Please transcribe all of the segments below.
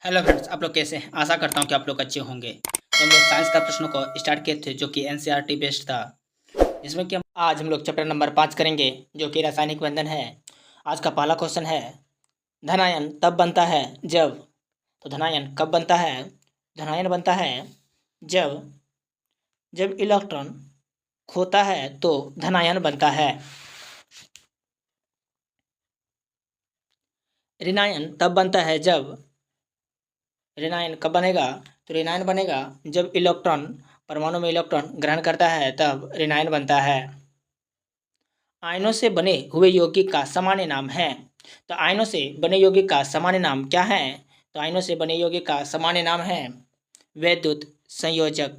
Hello friends, आप लोग कैसे हैं? आशा करता हूँ कि आप लोग अच्छे होंगे। तो हम लोग साइंस का प्रश्नों को स्टार्ट किए थे, जो कि एनसीईआरटी बेस्ड था। इसमें कि आज हम लोग चैप्टर नंबर 5 करेंगे, जो कि रासायनिक बंधन है। आज का पहला क्वेश्चन है, धनायन तब बनता है जब। तो धनायन कब बनता है? धनायन बनता है जब जब इलेक्ट्रॉन खोता है तो धनायन बनता है। ऋणायन तब बनता है जब। ऋणायन कब बनेगा? तो ऋणायन बनेगा जब इलेक्ट्रॉन परमाणु में इलेक्ट्रॉन ग्रहण करता है, तब ऋणायन बनता है। आयनों से बने हुए यौगिक का सामान्य नाम है। तो आयनों से बने यौगिक का सामान्य नाम क्या है? तो आयनों से बने यौगिक का सामान्य नाम है वैद्युत संयोजक।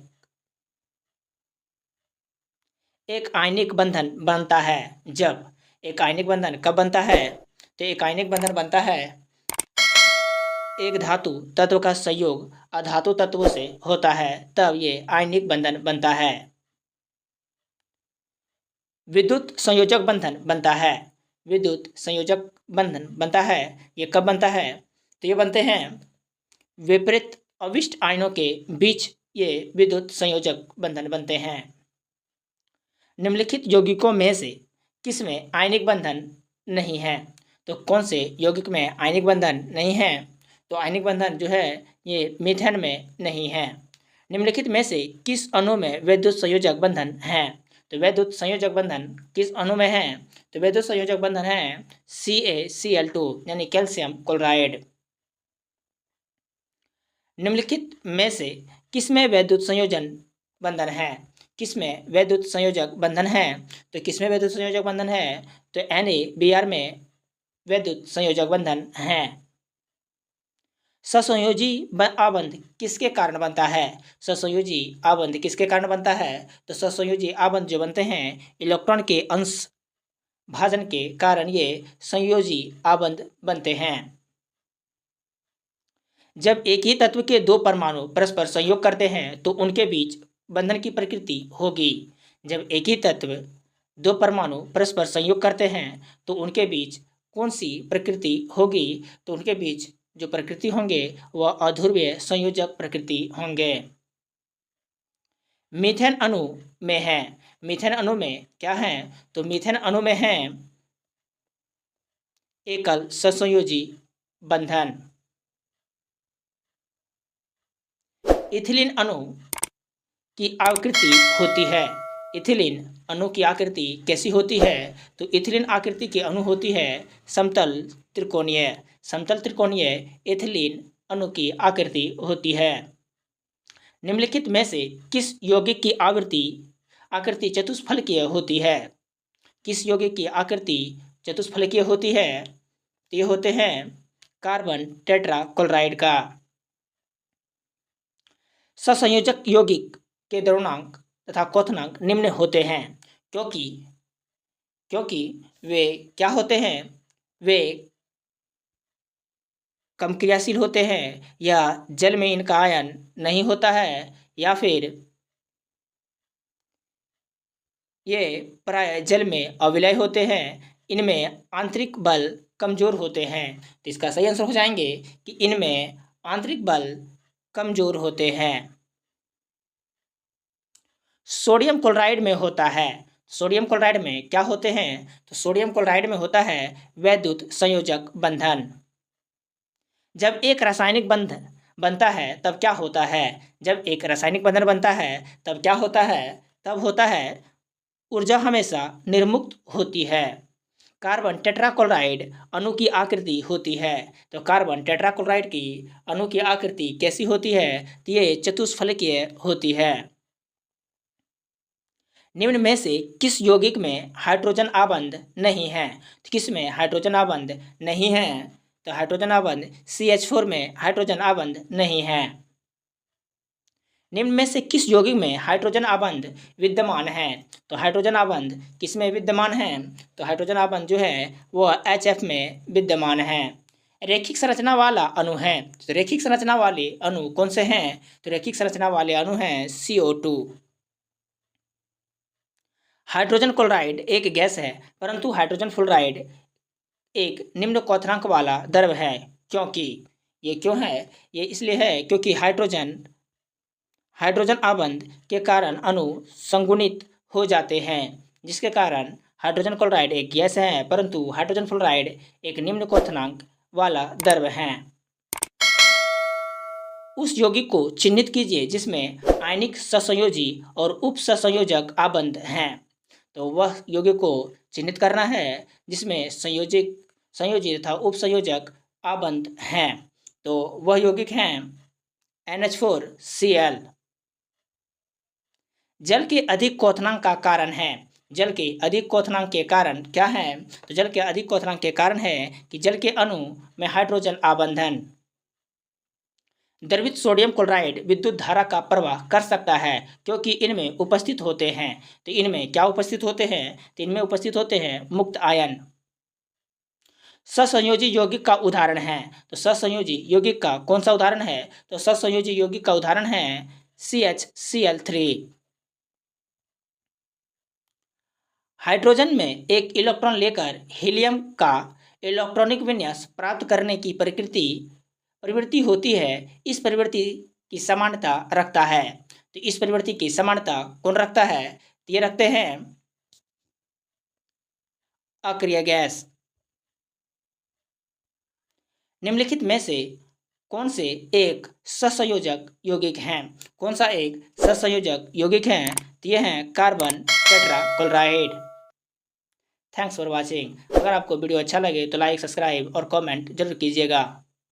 एक आयनिक बंधन बनता है जब। एक आयनिक बंधन कब बनता है? तो एक आयनिक बंधन बनता है एक धातु तत्व का संयोग अधातु तत्वों से होता है, तब ये आयनिक बंधन बनता है। विद्युत संयोजक बंधन बनता है। विद्युत संयोजक बंधन बनता है, ये कब बनता है? तो ये बनते हैं विपरीत अविष्ट आयनों के बीच, ये विद्युत संयोजक बंधन बनते हैं। निम्नलिखित यौगिकों में से किसमें आयनिक बंधन नहीं है? तो कौन से यौगिक में आयनिक बंधन नहीं है? तो आयनिक बंधन जो है ये मीथेन में नहीं है। निम्नलिखित में से किस अणु में वैद्युत संयोजक बंधन है? तो वैद्युत संयोजक बंधन किस अणु में है? तो वैद्युत संयोजक बंधन है CaCl2 यानी कैल्शियम क्लोराइड। निम्नलिखित में से किसमें वैद्युत संयोजन बंधन है? किसमें वैद्युत संयोजक बंधन है? तो किसमें वैद्युत संयोजक बंधन है? तो NaBr में वैद्युत संयोजक बंधन है। ससंयोजी आबंध किसके कारण बनता है? ससंयोजी आबंध किसके कारण बनता है? तो ससंयोजी आबंध जो बनते हैं इलेक्ट्रॉन के अंश भाजन के कारण ये संयोजी आबंध बनते हैं। जब एक ही तत्व के दो परमाणु परस्पर संयोग करते हैं तो उनके बीच बंधन की प्रकृति होगी। जब एक ही तत्व दो परमाणु परस्पर संयोग करते हैं तो उनके बीच कौन सी प्रकृति होगी? तो उनके बीच जो प्रकृति होंगे वह अध्रुवीय संयोजक प्रकृति होंगे। मीथेन अणु में है। मीथेन अणु में क्या है? तो मीथेन अणु में है एकल ससंयोजी बंधन। इथिलीन अणु की आकृति होती है। इथिलीन अणु की आकृति कैसी होती है? तो इथिलीन आकृति की अणु होती है समतल त्रिकोणीय। समतल त्रिकोणीय इथिलीन अणु की आकृति होती है। निम्नलिखित में से किस यौगिक की आकृति चतुष्फलकीय होती है? किस यौगिक की आकृति चतुष्फलकीय होती है? तो ये होते हैं कार्बन टेट्राक्लोराइड का। ससंयोजक यौगिक के द्रव्यमाप तथा क्वथनांक निम्न होते हैं, क्योंकि वे क्या होते हैं? वे कम क्रियाशील होते हैं, या जल में इनका आयन नहीं होता है, या फिर ये प्राय जल में अविलय होते हैं। इनमें आंतरिक बल कमजोर होते हैं। तो इसका सही आंसर हो जाएंगे कि इनमें आंतरिक बल कमजोर होते हैं। सोडियम क्लोराइड में होता है। सोडियम क्लोराइड में क्या होते हैं? तो सोडियम क्लोराइड में होता है वैद्युत संयोजक बंधन। जब एक रासायनिक बंधन बनता है तब क्या होता है? जब एक रासायनिक बंधन बनता है तब क्या होता है? तब होता है ऊर्जा हमेशा निर्मुक्त होती है। कार्बन टेट्राक्लोराइड अणु की आकृति होती है। तो कार्बन टेट्राक्लोराइड की अणु की आकृति कैसी होती है? तो ये चतुष्फलकीय होती है। निम्न में से किस यौगिक में हाइड्रोजन आबंध नहीं है? तो किस में हाइड्रोजन आबंध नहीं है? तो हाइड्रोजन आबंध CH4 में हाइड्रोजन आबंध नहीं है। निम्न में से किस यौगिक में हाइड्रोजन आबंध विद्यमान है? तो हाइड्रोजन आबंध किस में विद्यमान है? तो हाइड्रोजन आबंध जो है वह HF में विद्यमान है। रैखिक संरचना वाला अणु है। तो रैखिक संरचना वाले अणु कौन से हैं? तो रैखिक संरचना वाले अणु हैं CO2। हाइड्रोजन क्लोराइड एक गैस है, परंतु हाइड्रोजन फ्लोराइड एक निम्न क्वथनांक वाला द्रव है, क्योंकि ये क्यों है? ये इसलिए है क्योंकि हाइड्रोजन आबंध के कारण अणु संगुणित हो जाते हैं, जिसके कारण हाइड्रोजन क्लोराइड एक गैस है, परंतु हाइड्रोजन फ्लोराइड एक निम्न क्वथनांक वाला द्रव है। उस यौगिक को चिन्हित कीजिए जिसमें आयनिक सहसंयोजी और उप सहसंयोजक आबंध हैं। तो वह यौगिक को चिन्हित करना है जिसमें संयोजी तथा उप संयोजक आबंध हैं। तो वह यौगिक हैं NH4Cl। जल के अधिक क्वथनांक का कारण है। जल के अधिक क्वथनांक के कारण क्या है? तो जल के अधिक क्वथनांक के कारण है कि जल के अणु में हाइड्रोजन आबंधन द्रवित सोडियम क्लोराइड विद्युत धारा का प्रवाह कर सकता है, क्योंकि इनमें उपस्थित होते हैं। तो इनमें क्या उपस्थित होते हैं? तो इनमें उपस्थित होते हैं मुक्त आयन। सहसंयोजी यौगिक का उदाहरण है। तो सहसंयोजी यौगिक का कौन सा उदाहरण है? तो सहसंयोजी यौगिक का उदाहरण है CHCl3। हाइड्रोजन में एक इलेक्ट्रॉन लेकर हीलियम का इलेक्ट्रॉनिक विन्यास प्राप्त करने की प्रवृत्ति होती है। इस प्रवृत्ति की समानता रखता है। तो इस प्रवृत्ति की समानता कौन रखता है? तो ये रखते हैं अक्रिय गैस। निम्नलिखित में से कौन से एक सहसंयोजक यौगिक हैं? कौन सा एक सहसंयोजक यौगिक हैं? तो ये हैं carbon tetrachloride. Thanks for watching. अगर आपको वीडियो अच्छा लगे तो लाइक, सब्सक्राइब और कमेंट जरूर कीजिएगा।